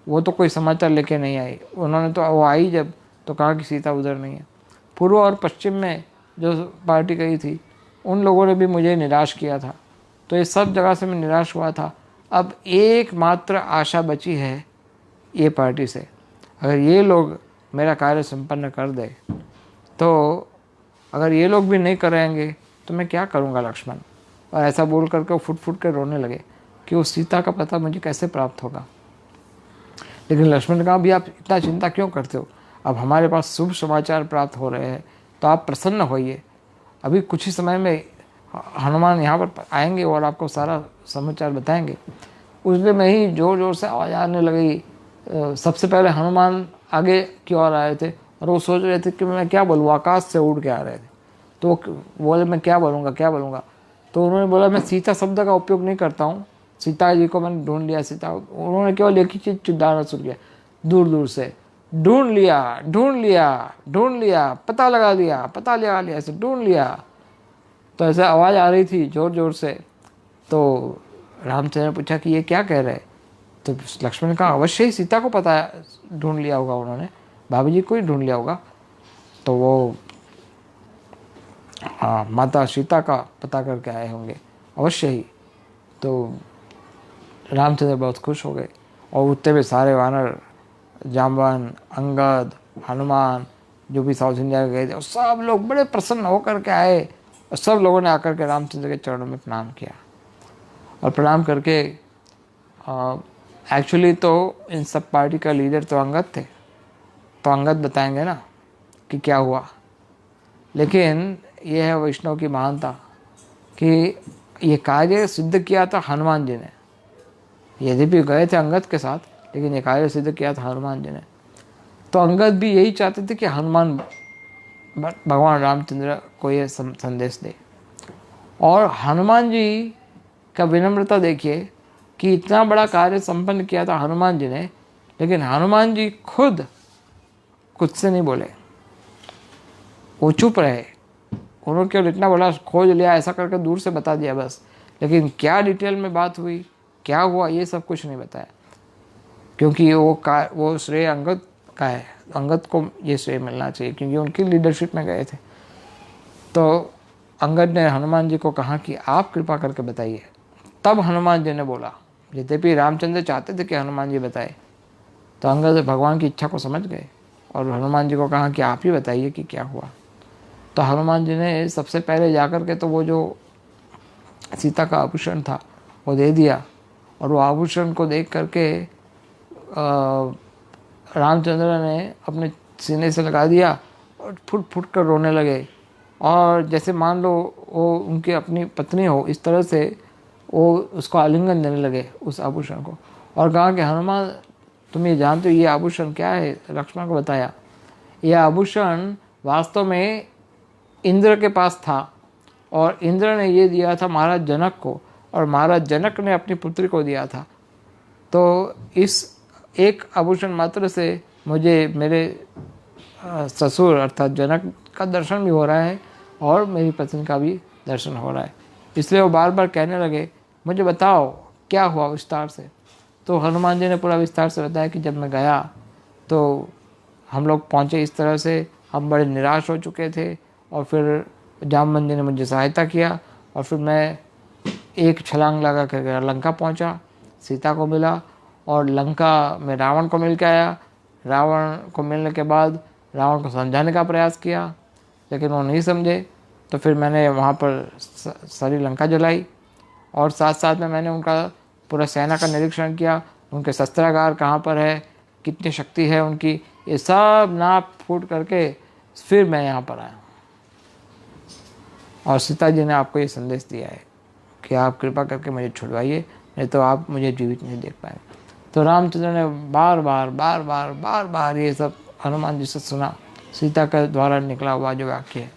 वो तो कोई समाचार लेके नहीं आई। उन्होंने तो वो आई जब तो कहा कि सीता उधर नहीं है। पूर्व और पश्चिम में जो पार्टी गई थी, उन लोगों ने भी मुझे निराश किया था। तो ये सब जगह से मैं निराश हुआ था। अब एकमात्र आशा बची है ये पार्टी से। अगर ये लोग मेरा कार्य संपन्न कर दे, तो अगर ये लोग भी नहीं करेंगे तो मैं क्या करूँगा लक्ष्मण? और ऐसा बोल करके वो फुट फुट कर रोने लगे कि उस सीता का पता मुझे कैसे प्राप्त होगा। लेकिन लक्ष्मण ने कहा, भी आप इतना चिंता क्यों करते हो? अब हमारे पास शुभ समाचार प्राप्त हो रहे हैं, तो आप प्रसन्न होइए। अभी कुछ ही समय में हनुमान यहाँ पर आएंगे और आपको सारा समाचार बताएंगे। उसमें में ही जोर जोर से आवाज़ आने लगी। सबसे पहले हनुमान आगे की ओर आए थे और वो सोच रहे थे कि मैं क्या बोलूँ, आकाश से उड़ के आ रहे थे। तो बोले मैं क्या बोलूँगा, क्या बोलूँगा? तो उन्होंने बोला, मैं सीता शब्द का उपयोग नहीं करता हूँ, सीता जी को मैंने ढूंढ लिया। सीता, उन्होंने केवल एक ही चीज़ चिल्लाना शुरू किया दूर दूर से, ढूंढ लिया, ढूंढ लिया, ढूंढ लिया, पता लगा लिया, पता लगा लिया, ऐसे ढूंढ लिया। तो ऐसे आवाज़ आ रही थी जोर जोर से। तो रामचंद्र ने पूछा कि ये क्या कह रहे? तो लक्ष्मण ने कहा, अवश्य ही सीता को पता ढूंढ लिया होगा उन्होंने, भाभी जी को ही ढूंढ लिया होगा। तो वो हाँ, माता सीता का पता करके आए होंगे अवश्य ही। तो रामचंद्र बहुत खुश हो गए और उतने में सारे वानर, जामवन, अंगद, हनुमान, जो भी साउथ इंडिया गए थे, और सब लोग बड़े प्रसन्न होकर के आए और सब लोगों ने आकर के रामचंद्र के चरणों में प्रणाम किया। और प्रणाम करके एक्चुअली तो इन सब पार्टी का लीडर तो अंगद थे, तो अंगद बताएंगे ना कि क्या हुआ। लेकिन यह है वैष्णव की महानता कि ये कार्य सिद्ध किया था हनुमान जी ने। यद्यपि गए थे अंगद के साथ, लेकिन ये कार्य सिद्ध किया था हनुमान जी ने। तो अंगद भी यही चाहते थे कि हनुमान भगवान रामचंद्र को ये संदेश दे। और हनुमान जी का विनम्रता देखिए कि इतना बड़ा कार्य संपन्न किया था हनुमान जी ने, लेकिन हनुमान जी खुद कुछ से नहीं बोले, वो चुप रहे। उन्होंने केवल इतना बोला, खोज लिया, ऐसा करके दूर से बता दिया बस। लेकिन क्या डिटेल में बात हुई, क्या हुआ, ये सब कुछ नहीं बताया, क्योंकि वो श्रेय अंगद का है। अंगद को ये श्रेय मिलना चाहिए क्योंकि उनकी लीडरशिप में गए थे। तो अंगद ने हनुमान जी को कहा कि आप कृपा करके बताइए। तब हनुमान जी ने बोला, यद्यपि रामचंद्र चाहते थे कि हनुमान जी बताए, तो अंगद भगवान की इच्छा को समझ गए और हनुमान जी को कहा कि आप ही बताइए कि क्या हुआ। तो हनुमान जी ने सबसे पहले जाकर के तो वो जो सीता का आभूषण था वो दे दिया, और वो आभूषण को देख करके रामचंद्र ने अपने सीने से लगा दिया और फुट फुट कर रोने लगे। और जैसे मान लो वो उनकी अपनी पत्नी हो, इस तरह से वो उसको आलिंगन देने लगे उस आभूषण को, और कहा कि हनुमान तुम ये जानते हो ये आभूषण क्या है? लक्ष्मण को बताया, यह आभूषण वास्तव में इंद्र के पास था और इंद्र ने ये दिया था महाराज जनक को, और महाराज जनक ने अपनी पुत्री को दिया था। तो इस एक आभूषण मात्र से मुझे मेरे ससुर अर्थात जनक का दर्शन भी हो रहा है और मेरी पत्नी का भी दर्शन हो रहा है। इसलिए वो बार बार कहने लगे, मुझे बताओ क्या हुआ विस्तार से। तो हनुमान जी ने पूरा विस्तार से बताया कि जब मैं गया तो हम लोग पहुँचे इस तरह से, हम बड़े निराश हो चुके थे। और फिर जामवंत जी ने मुझे सहायता किया और फिर मैं एक छलांग लगा कर लंका पहुंचा, सीता को मिला और लंका में रावण को मिल के आया। रावण को मिलने के बाद रावण को समझाने का प्रयास किया, लेकिन वो नहीं समझे। तो फिर मैंने वहाँ पर सारी लंका जलाई और साथ साथ में मैंने उनका पूरा सेना का निरीक्षण किया, उनके शस्त्रागार कहाँ पर है, कितनी शक्ति है उनकी, ये सब नाप फूट करके फिर मैं यहाँ पर आया। और सीता जी ने आपको ये संदेश दिया है कि आप कृपा करके मुझे छुड़वाइए, नहीं तो आप मुझे जीवित नहीं देख पाएंगे। तो रामचंद्र ने बार बार ये सब हनुमान जी से सुना, सीता के द्वारा निकला हुआ जो वाक्य है।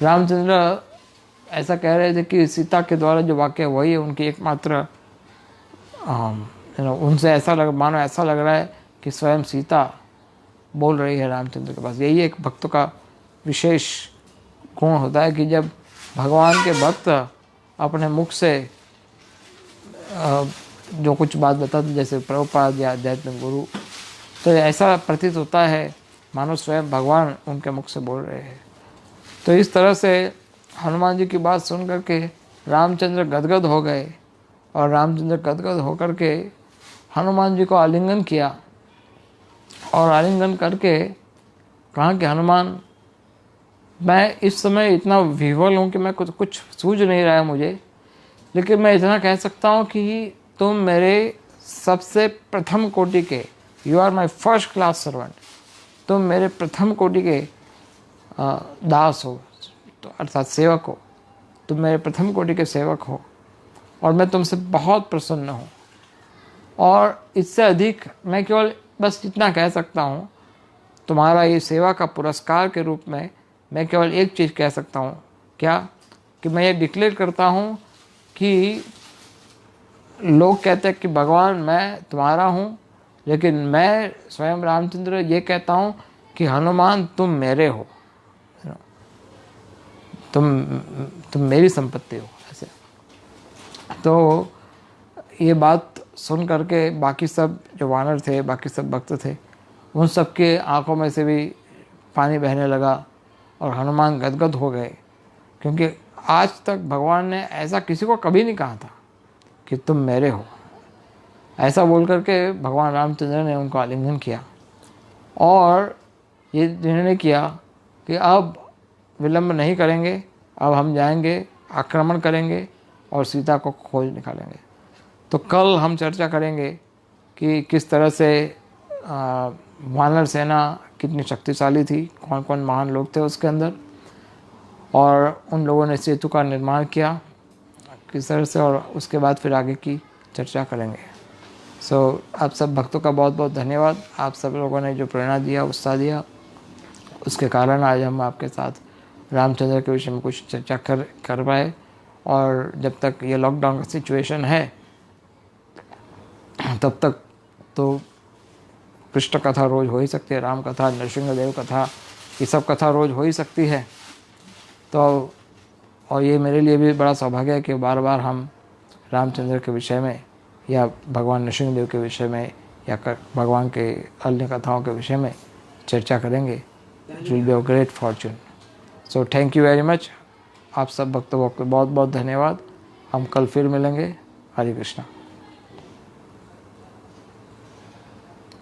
रामचंद्र ऐसा कह रहे थे कि सीता के द्वारा जो वाक्य है वही है उनकी एकमात्र, उनसे मानो ऐसा लग रहा है कि स्वयं सीता बोल रही है रामचंद्र के पास। यही एक भक्तों का विशेष गुण होता है कि जब भगवान के भक्त अपने मुख से जो कुछ बात बताते, जैसे प्रभुपाद या अध्यात्म गुरु, तो ऐसा प्रतीत होता है मानो स्वयं भगवान उनके मुख से बोल रहे हैं। तो इस तरह से हनुमान जी की बात सुन करके रामचंद्र गदगद हो गए और रामचंद्र गदगद होकर के हनुमान जी को आलिंगन किया और आलिंगन करके कहा कि हनुमान, मैं इस समय इतना विह्वल हूँ कि मैं कुछ सूझ नहीं रहा है मुझे, लेकिन मैं इतना कह सकता हूँ कि तुम मेरे सबसे प्रथम कोटि के, you are my first class servant, तुम मेरे प्रथम कोटि के दास हो, तो अर्थात सेवक हो, तुम मेरे प्रथम कोटि के सेवक हो और मैं तुमसे बहुत प्रसन्न हूँ। और इससे अधिक मैं केवल बस इतना कह सकता हूँ, तुम्हारा ये सेवा का पुरस्कार के रूप में मैं केवल एक चीज़ कह सकता हूँ, क्या कि मैं ये डिक्लेयर करता हूँ कि लोग कहते हैं कि भगवान मैं तुम्हारा हूँ, लेकिन मैं स्वयं रामचंद्र ये कहता हूँ कि हनुमान तुम मेरे हो, तुम मेरी संपत्ति हो। ऐसे तो ये बात सुन करके बाकी सब जो वानर थे, बाकी सब भक्त थे, उन सब के आंखों में से भी पानी बहने लगा और हनुमान गदगद हो गए, क्योंकि आज तक भगवान ने ऐसा किसी को कभी नहीं कहा था कि तुम मेरे हो। ऐसा बोल करके भगवान रामचंद्र ने उनको आलिंगन किया और ये निर्णय किया कि अब विलंब नहीं करेंगे, अब हम जाएंगे, आक्रमण करेंगे और सीता को खोज निकालेंगे। तो कल हम चर्चा करेंगे कि किस तरह से वानर सेना कितनी शक्तिशाली थी, कौन कौन महान लोग थे उसके अंदर, और उन लोगों ने सेतु का निर्माण किया किस तरह से, और उसके बाद फिर आगे की चर्चा करेंगे। आप सब भक्तों का बहुत बहुत धन्यवाद। आप सब लोगों ने जो प्रेरणा दिया, उत्साह दिया, उसके कारण आज हम आपके साथ रामचंद्र के विषय में कुछ चर्चा कर पाए। और जब तक ये लॉकडाउन का सिचुएशन है तब तक तो कृष्ण कथा रोज़ हो ही सकती है, राम कथा, नरसिंहदेव कथा, ये सब कथा रोज़ हो ही सकती है। तो और ये मेरे लिए भी बड़ा सौभाग्य है कि बार बार हम रामचंद्र के विषय में या भगवान नरसिंहदेव के विषय में या भगवान के अन्य कथाओं के विषय में चर्चा करेंगे। It will be a great Fortune. So thank you very much. आप सब भक्तों को बहुत बहुत धन्यवाद। हम कल फिर मिलेंगे। हरे कृष्णा।